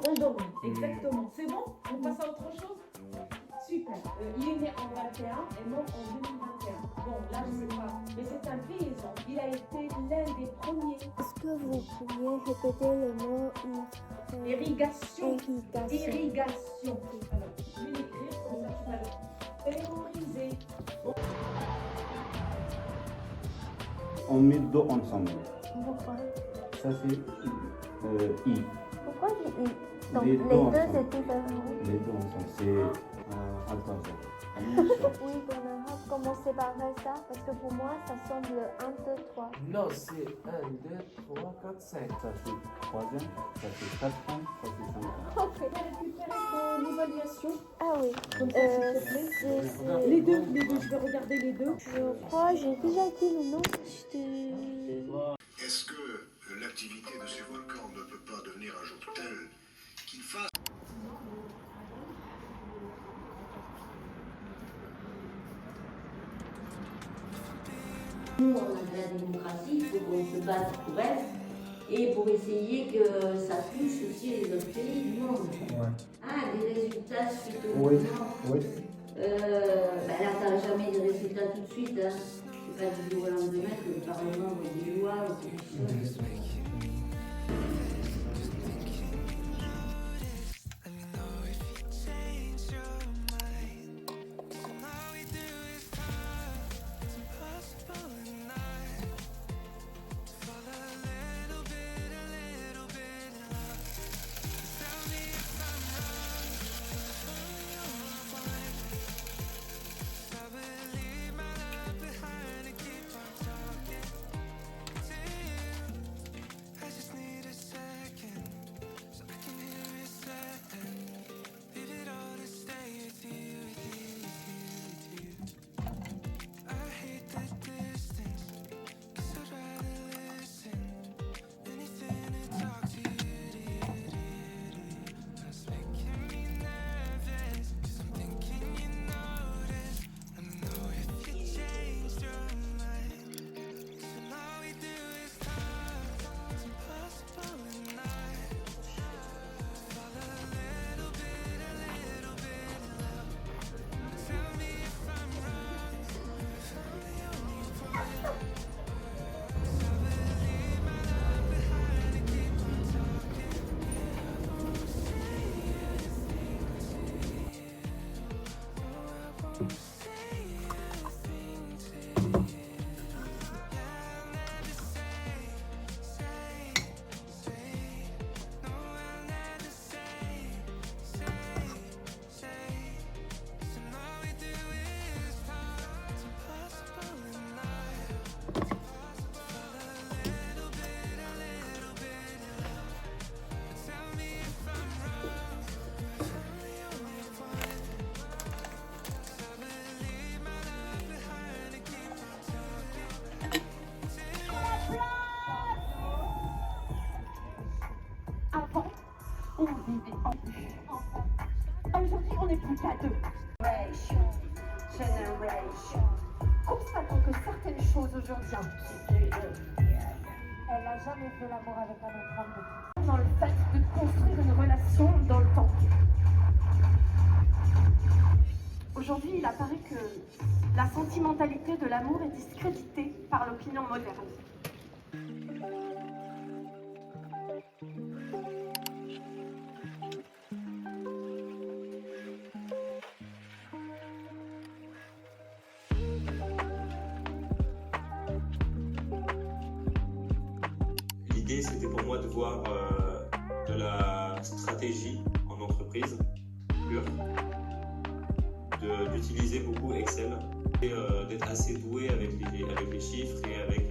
Endormi, exactement. C'est bon? On passe à autre chose? Super. Il est né en 21 et mort en 2021. Bon, là, je sais pas. Mais c'est un paysan. Il a été l'un des premiers. Est-ce que vous pourriez répéter le mot Irrigation. irrigation? Irrigation. Alors, je vais l'écrire comme ça, tu vas le théoriser. Bon. On met deux ensemble. Pourquoi? Ça c'est I. Pourquoi j'ai I? Donc Les les deux deux ensemble. c'est différent. Les deux ensemble, c'est alphabet. Oui, on a commencé par ça parce que pour moi ça semble 1, 2, 3. Non, c'est 1, 2, 3, 4, 5. Ça c'est troisième, ça c'est quatrième, ça c'est cinquième. Ok. Tu vas récupérer ton évaluation. Ah oui. Comme ça, s'il te plaît. Les deux, je vais regarder les deux. Je crois, j'ai déjà dit le nom. Est-ce que l'activité de ces volcans ne peut pas devenir un jour telle qu'il fasse Nous, on a de la démocratie, il faut qu'on se batte pour elle et pour essayer que ça touche aussi les autres pays du monde. Ouais. Ah, des résultats suite au Oui, mouvement. oui. Ben là, t'as jamais des résultats tout de suite. Hein. C'est pas du jour au lendemain que le Parlement vote des lois ou quelque chose. Avant, on vivait en plus ensemble. Aujourd'hui, on n'est plus qu'à deux. Generation. Constatons que certaines choses aujourd'hui elle n'a jamais fait l'amour avec un autre homme dans le fait de construire une relation dans le temps. Aujourd'hui, il apparaît que la sentimentalité de l'amour est discréditée par l'opinion moderne. L'idée, c'était pour moi de voir de la stratégie en entreprise pure, d'utiliser beaucoup Excel et d'être assez doué avec les chiffres et avec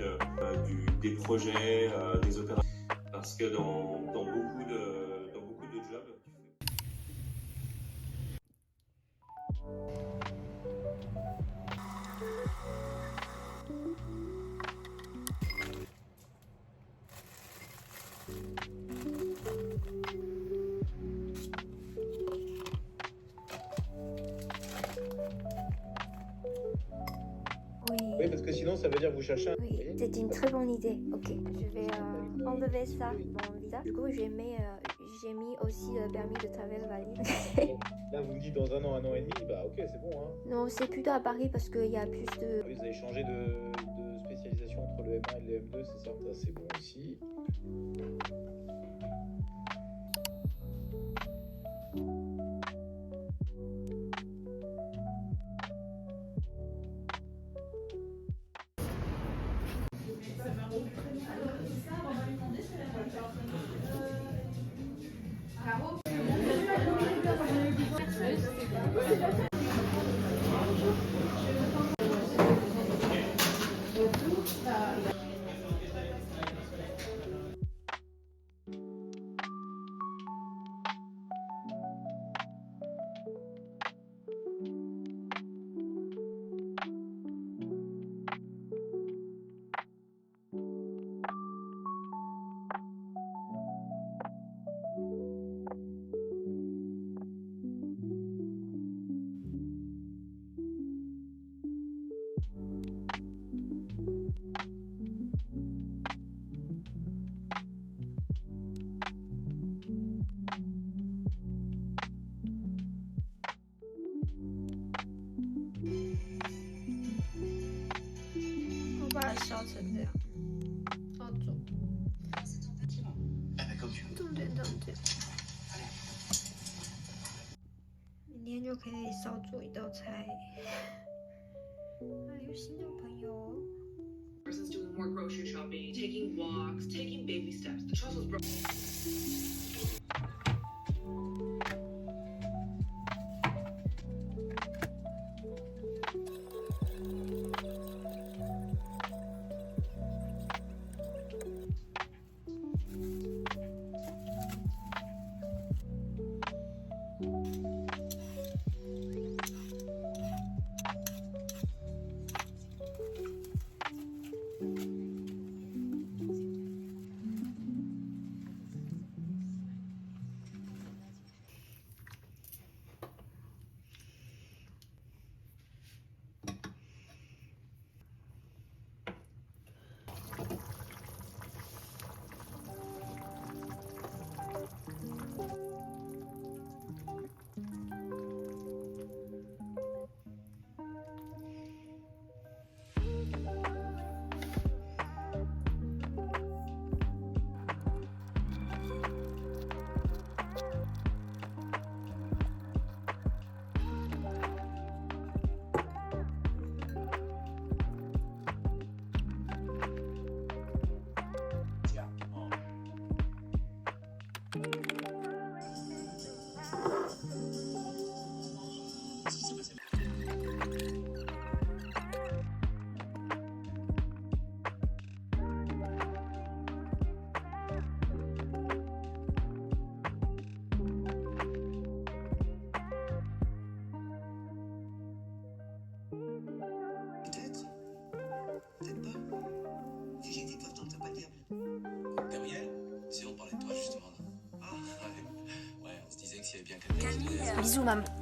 des projets, des opérations. Parce que dans beaucoup de jobs, Oui, parce que sinon, ça veut dire que vous cherchez un... Oui, c'est une très bonne idée. Ok, je vais enlever ça de mon visage. Du coup, j'ai mis aussi le permis de travail valide. Là, vous me dites dans un an et demi, bah ok, c'est bon. Hein. Non, c'est plutôt à Paris parce qu'il y a plus de... Vous avez changé de spécialisation entre le M1 et le M2, c'est ça? Ça, c'est bon aussi.把它烧成这样，烧煮，重点。明天就可以烧煮一道菜。有新的朋友。Person's doing more grocery shopping, taking walks, taking baby steps. The trust was broken. Bisous, maman.